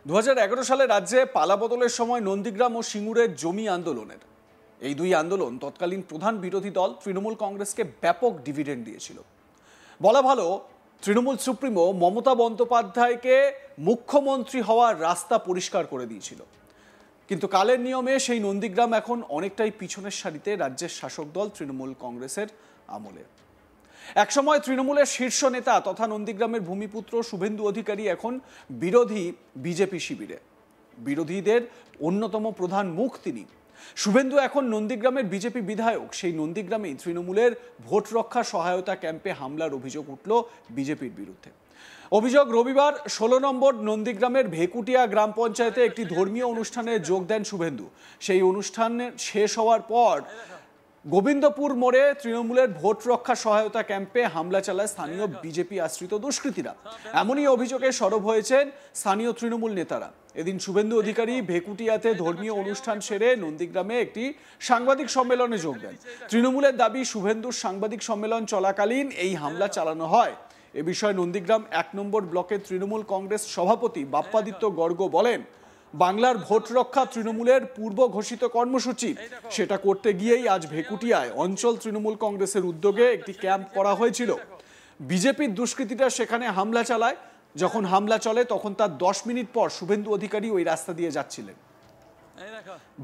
2011 সালে রাজ্যে পালাবদলের সময় নন্দীগ্রাম ও সিঙ্গুরের জমি আন্দোলনের এই দুই আন্দোলন তৎকালীন প্রধান বিরোধী দল তৃণমূল কংগ্রেসকে ব্যাপক ডিভিডেন্ড দিয়েছিল। বলা ভালো, তৃণমূল সুপ্রিমো মমতা বন্দ্যোপাধ্যায়কে মুখ্যমন্ত্রী হওয়ার রাস্তা পরিষ্কার করে দিয়েছিল। কিন্তু কালের নিয়মে সেই নন্দীগ্রাম এখন অনেকটাই পিছনের সারিতে রাজ্যের শাসক দল তৃণমূল কংগ্রেসের আমলে। একসময় তৃণমূলের শীর্ষ নেতা তথা নন্দীগ্রামের ভূমিপুত্র শুভেন্দু অধিকারী এখন বিরোধী বিজেপি শিবিরে। বিরোধীদের অন্যতম প্রধান মুখ তিনি। শুভেন্দু এখন নন্দীগ্রামের বিজেপি বিধায়ক। সেই নন্দীগ্রামেই তৃণমূলের ভোট রক্ষা সহায়তা ক্যাম্পে হামলার অভিযোগ উঠল বিজেপির বিরুদ্ধে। অভিযোগ, রবিবার 16 নম্বর নন্দীগ্রামের ভেকুটিয়া গ্রাম পঞ্চায়েতে একটি ধর্মীয় অনুষ্ঠানে যোগ দেন শুভেন্দু। সেই অনুষ্ঠান শেষ হওয়ার পর গোবিন্দপুর মোড়ে তৃণমূলের ভোট রক্ষা সহায়তা ক্যাম্পে হামলা চালায় স্থানীয় বিজেপি আশ্রিত দুষ্কৃতীরা। এমনই অভিযোগে সরব হয়েছেন স্থানীয় তৃণমূল নেতারা। এদিন শুভেন্দু অধিকারী ভেকুটিয়াতে ধর্মীয় অনুষ্ঠান সেরে নন্দীগ্রামে একটি সাংবাদিক সম্মেলনে যোগ দেন। তৃণমূলের দাবি, শুভেন্দুর সাংবাদিক সম্মেলন চলাকালীন এই হামলা চালানো হয়। এ বিষয়ে নন্দীগ্রাম 1 নম্বর ব্লকের তৃণমূল কংগ্রেস সভাপতি বাপ্পাদিত্য গর্গ বলেন, বাংলার ভোট রক্ষা তৃণমূলের পূর্ব ঘোষিত কর্মসূচি। সেটা করতে গিয়েই আজ ভেকুটিয়ায় অঞ্চল তৃণমূল কংগ্রেসের উদ্যোগে একটি ক্যাম্প করা হয়েছিল। বিজেপির দুষ্কৃতীরা সেখানে হামলা চালায়। যখন হামলা চলে তখন তার 10 মিনিট পর শুভেন্দু অধিকারী ওই রাস্তা দিয়ে যাচ্ছিলেন।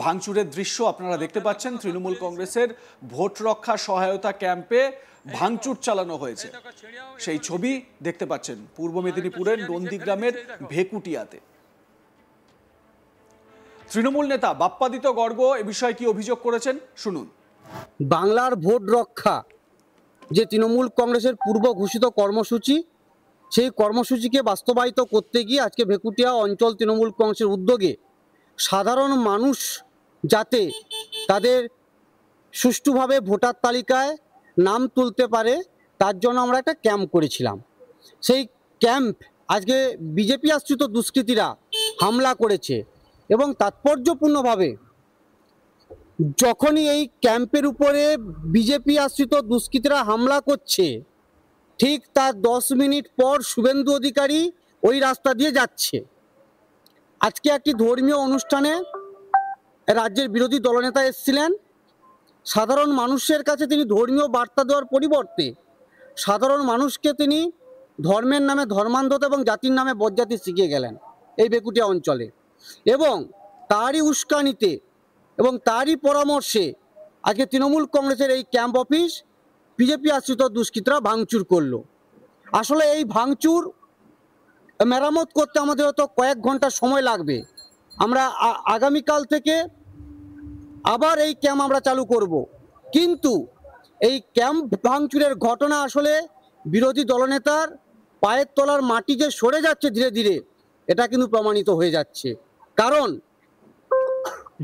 ভাঙচুরের দৃশ্য আপনারা দেখতে পাচ্ছেন। তৃণমূল কংগ্রেসের ভোট রক্ষা সহায়তা ক্যাম্পে ভাঙচুর চালানো হয়েছে, সেই ছবি দেখতে পাচ্ছেন পূর্ব মেদিনীপুরের নন্দীগ্রামের ভেকুটিয়াতে। তৃণমূল নেতা বাপ্পাদিত্য গর্গ এ বিষয়ে কি অভিযোগ করেছেন শুনুন। বাংলার ভোট রক্ষা যে তৃণমূল কংগ্রেসের পূর্ব ঘোষিত কর্মসূচি, সেই কর্মসূচিকে বাস্তবায়িত করতে গিয়ে আজকে ভেকুটিয়া অঞ্চল তৃণমূল কংগ্রেসের উদ্যোগে সাধারণ মানুষ যাতে তাদের সুষ্ঠুভাবে ভোটার তালিকায় নাম তুলতে পারে তার জন্য আমরা একটা ক্যাম্প করেছিলাম। সেই ক্যাম্প আজকে বিজেপি আশ্রিত দুষ্কৃতীরা হামলা করেছে এবং তাৎপর্যপূর্ণভাবে যখনই এই ক্যাম্পের উপরে বিজেপি আশ্রিত দুষ্কৃতীরা হামলা করছে, ঠিক তার 10 মিনিট পর শুভেন্দু অধিকারী ওই রাস্তা দিয়ে যাচ্ছে। আজকে একটি ধর্মীয় অনুষ্ঠানে রাজ্যের বিরোধী দলনেতা এসেছিলেন। সাধারণ মানুষের কাছে তিনি ধর্মীয় বার্তা দেওয়ার পরিবর্তে সাধারণ মানুষকে তিনি ধর্মের নামে ধর্মান্ধতা এবং জাতির নামে বজ্জাতি শিখিয়ে গেলেন এই ভেকুটিয়া অঞ্চলে। এবং তারই উস্কানিতে এবং তারই পরামর্শে আজকে তৃণমূল কংগ্রেসের এই ক্যাম্প অফিস বিজেপি আশ্রিত দুষ্কৃতীরা ভাঙচুর করলো। আসলে এই ভাঙচুর মেরামত করতে আমাদের হয়তো কয়েক ঘন্টা সময় লাগবে। আমরা আগামীকাল থেকে আবার এই ক্যাম্প আমরা চালু করব। কিন্তু এই ক্যাম্প ভাঙচুরের ঘটনা আসলে বিরোধী দলনেতার পায়ের তলার মাটি যে সরে যাচ্ছে ধীরে ধীরে, এটা কিন্তু প্রমাণিত হয়ে যাচ্ছে। কারণ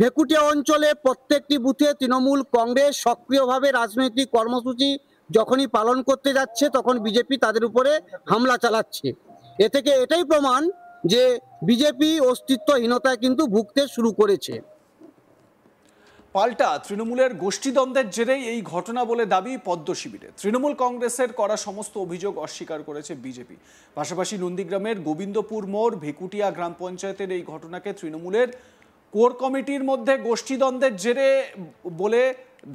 ভেকুটিয়া অঞ্চলে প্রত্যেকটি বুথে তৃণমূল কংগ্রেস সক্রিয়ভাবে রাজনৈতিক কর্মসূচি যখনই পালন করতে যাচ্ছে তখন বিজেপি তাদের উপরে হামলা চালাচ্ছে। এ থেকে এটাই প্রমাণ যে বিজেপি অস্তিত্বহীনতায় কিন্তু ভুগতে শুরু করেছে। পাল্টা তৃণমূলের গোষ্ঠীদ্বন্দ্বের জেরেই এই ঘটনা বলে দাবি পদ্ম শিবিরে। তৃণমূল কংগ্রেসের করা সমস্ত অভিযোগ অস্বীকার করেছে বিজেপি। পাশাপাশি নন্দীগ্রামের গোবিন্দপুর মোড় ভেকুটিয়া গ্রাম পঞ্চায়েতের এই ঘটনাকে তৃণমূলের কোর কমিটির মধ্যে গোষ্ঠীদ্বন্দ্বের জেরে বলে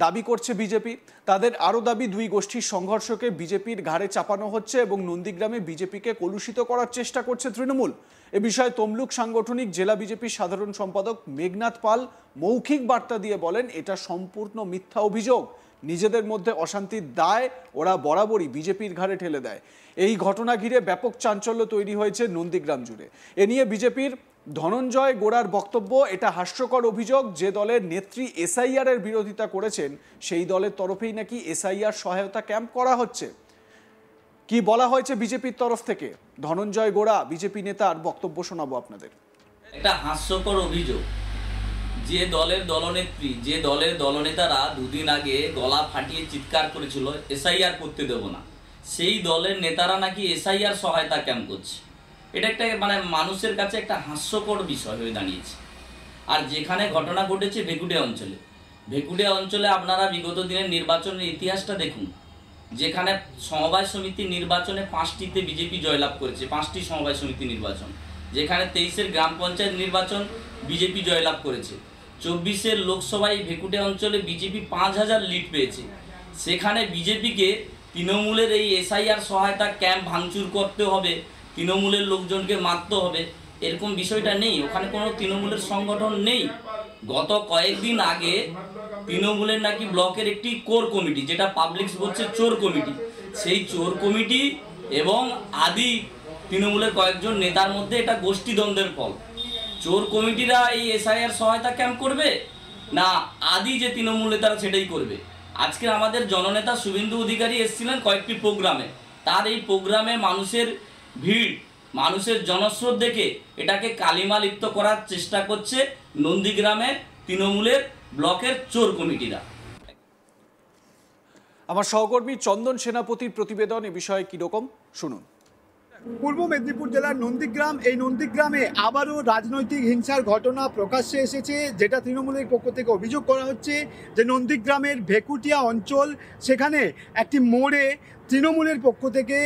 দাবি করছে বিজেপি। তাদের আরও দাবি, দুই গোষ্ঠীর সংঘর্ষকে বিজেপির ঘাড়ে চাপানো হচ্ছে এবং নন্দীগ্রামে বিজেপিকে কলুষিত করার চেষ্টা করছে তৃণমূল। এ বিষয়ে তমলুক সাংগঠনিক জেলা বিজেপির সাধারণ সম্পাদক মেঘনাথ পাল মৌখিক বার্তা দিয়ে বলেন, এটা সম্পূর্ণ মিথ্যা অভিযোগ। নিজেদের মধ্যে অশান্তির দায় ওরা বরাবরই বিজেপির ঘাড়ে ঠেলে দেয়। এই ঘটনা ঘিরে ব্যাপক চাঞ্চল্য তৈরি হয়েছে নন্দীগ্রাম জুড়ে। এ নিয়ে বিজেপির ধনঞ্জয় গোড়ার বক্তব্য, এটা হাস্যকর অভিযোগ। যে দলের নেত্রী এসআইআর এর বিরোধিতা করেছেন সেই দলের তরফেই নাকি এসআইআর সহায়তা ক্যাম্প করা হচ্ছে। কি বলা হয়েছে বিজেপির তরফ থেকে, ধনঞ্জয় গোড়া বিজেপি নেতার বক্তব্য শোনাবো আপনাদের। এটা হাস্যকর অভিযোগ। যে দলের দলনেত্রী, যে দলের দলনেতারা দুদিন আগে গলা ফাটিয়ে চিৎকার করেছিল এসআইআর করতে দেব না, সেই দলের নেতারা নাকি এসআইআর সহায়তা ক্যাম্প করছে। এটা একটা মানুষের কাছে একটা হাস্যকর বিষয় হয়ে দাঁড়িয়েছে। আর যেখানে ঘটনা ঘটেছে ভেকুটিয়া অঞ্চলে আপনারা বিগত দিনের নির্বাচনের ইতিহাসটা দেখুন। যেখানে সমবায় সমিতি নির্বাচনে 5টিতে বিজেপি জয়লাভ করেছে, 5টি সমবায় সমিতি নির্বাচন। যেখানে 23-এর গ্রাম পঞ্চায়েত নির্বাচন বিজেপি জয়লাভ করেছে, 24-এর লোকসভায় ভেকুটে অঞ্চলে বিজেপি 5000 লিড পেয়েছে। সেখানে বিজেপিকে তৃণমূলের এই এসআইআর সহায়তা ক্যাম্প ভাঙচুর করতে হবে, তৃণমূলের লোকজনকে মারতে হবে, এরকম বিষয়টা নেই। ওখানে কোনো তৃণমূলের সংগঠন নেই। গত কয়েকদিন আগে তৃণমূলের নাকি ব্লকের একটি কোর কমিটি, যেটা পাবলিক বলছে চোর কমিটি, সেই চোর কমিটি এবং আদি তৃণমূলের কয়েকজন নেতার মধ্যে এটা গোষ্ঠীদ্বন্দ্বের ফল। চোর কমিটিরা এই এসআইআর সহায়তা ক্যাম্প করবে, না আদি যে তৃণমূল নেতারা সেটাই করবে? আজকে আমাদের জননেতা শুভেন্দু অধিকারী এসেছিলেন কয়েকটি প্রোগ্রামে, তার এই প্রোগ্রামে মানুষের ভিড়, মানুষের জনস্রোত দেখে এটাকে কালিমা লিপ্ত করার চেষ্টা করছে নন্দীগ্রামের তৃণমূলের ব্লকের চোর কমিটিরা। আমার সহকর্মী চন্দন সেনাপতির প্রতিবেদন এ বিষয়ে কিরকম শুনুন। পূর্ব মেদিনীপুর জেলার নন্দীগ্রাম, এই নন্দীগ্রামে আবারও রাজনৈতিক হিংসার ঘটনা প্রকাশ্যে এসেছে, যেটা তৃণমূলের পক্ষ থেকে অভিযোগ করা হচ্ছে যে নন্দীগ্রামের ভেকুটিয়া অঞ্চল, সেখানে একটি মোড়ে তৃণমূলের পক্ষ থেকে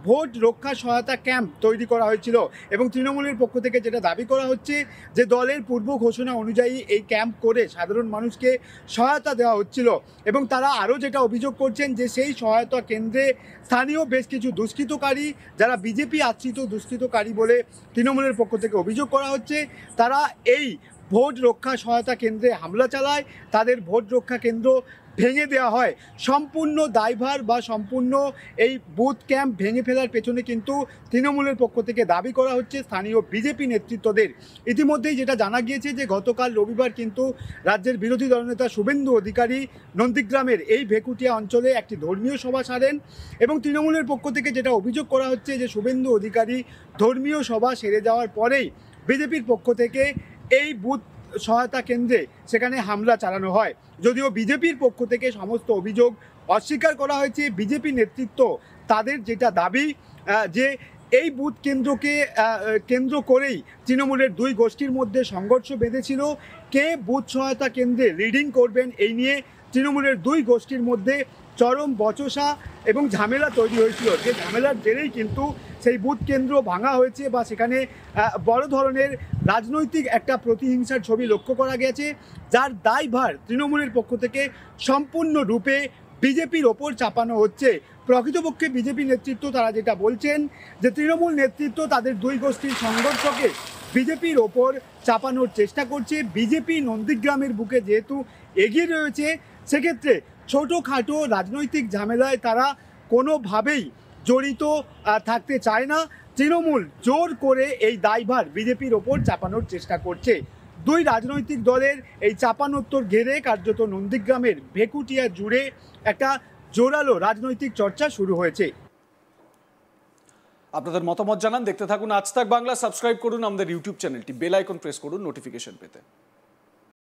ভোট রক্ষা সহায়তা ক্যাম্প তৈরি করা হয়েছিল এবং তৃণমূলের পক্ষ থেকে যেটা দাবি করা হচ্ছে যে দলের পূর্ব ঘোষণা অনুযায়ী এই ক্যাম্প করে সাধারণ মানুষকে সহায়তা দেওয়া হচ্ছিল এবং তারা আরও যেটা অভিযোগ করছেন যে সেই সহায়তা কেন্দ্রে স্থানীয় বেশ কিছু দুষ্কৃতকারী, যারা বিজেপি আশ্রিত দুষ্কৃতকারী বলে তৃণমূলের পক্ষ থেকে অভিযোগ করা হচ্ছে, তারা এই ভোট রক্ষা সহায়তা কেন্দ্রে হামলা চালায়, তাদের ভোট রক্ষা কেন্দ্র ভেঙে দেওয়া হয়। সম্পূর্ণ দায়ভার বা সম্পূর্ণ এই বুথ ক্যাম্প ভেঙে ফেলার পেছনে কিন্তু তৃণমূলের পক্ষ থেকে দাবি করা হচ্ছে স্থানীয় বিজেপি নেতৃত্বদের। ইতিমধ্যেই যেটা জানা গিয়েছে যে গতকাল রবিবার কিন্তু রাজ্যের বিরোধী দলনেতা শুভেন্দু অধিকারী নন্দীগ্রামের এই ভেকুটিয়া অঞ্চলে একটি ধর্মীয় সভা সারেন এবং তৃণমূলের পক্ষ থেকে যেটা অভিযোগ করা হচ্ছে যে শুভেন্দু অধিকারী ধর্মীয় সভা সেরে যাওয়ার পরেই বিজেপির পক্ষ থেকে এই বুথ সহায়তা কেন্দ্রে সেখানে হামলা চালানো হয়। যদিও বিজেপির পক্ষ থেকে সমস্ত অভিযোগ অস্বীকার করা হয়েছে। বিজেপি নেতৃত্ব তাদের যেটা দাবি যে এই বুথ কেন্দ্রকে কেন্দ্র করেই তৃণমূলের দুই গোষ্ঠীর মধ্যে সংঘর্ষ বেঁধেছিল। কে বুথ সহায়তা কেন্দ্রে রিডিং করবেন এই নিয়ে তৃণমূলের দুই গোষ্ঠীর মধ্যে চরম বচসা এবং ঝামেলা তৈরি হয়েছিল, যে ঝামেলার জেরেই কিন্তু সেই বুথ কেন্দ্র ভাঙা হয়েছে বা সেখানে বড় ধরনের রাজনৈতিক একটা প্রতিহিংসার ছবি লক্ষ্য করা গেছে, যার দায়ভার তৃণমূলের পক্ষ থেকে সম্পূর্ণরূপে বিজেপির ওপর চাপানো হচ্ছে। প্রকৃতপক্ষে বিজেপি নেতৃত্ব তারা যেটা বলছেন যে তৃণমূল নেতৃত্ব তাদের দুই গোষ্ঠীর সংঘর্ষকে বিজেপির ওপর চাপানোর চেষ্টা করছে। বিজেপি নন্দীগ্রামের বুকে যেহেতু এগিয়ে রয়েছে, সেক্ষেত্রে ছোটোখাটো রাজনৈতিক ঝামেলায় তারা কোনোভাবেই জড়িত থাকতে চায় না। তৃণমূল জোর করে এই দায়ভার বিজেপির ওপর চাপানোর চেষ্টা করছে। দুই রাজনৈতিক দলের এই চাপানোত্তর ঘেরে কার্যত নন্দীগ্রামের ভেকুটিয়া জুড়ে একটা জোরালো রাজনৈতিক চর্চা শুরু হয়েছে। আপনাদের মতামত জানান, দেখতে থাকুন আজ তাক বাংলা। সাবস্ক্রাইব করুন আমাদের ইউটিউব চ্যানেলটি, বেল আইকন প্রেস করুন নোটিফিকেশন পেতে।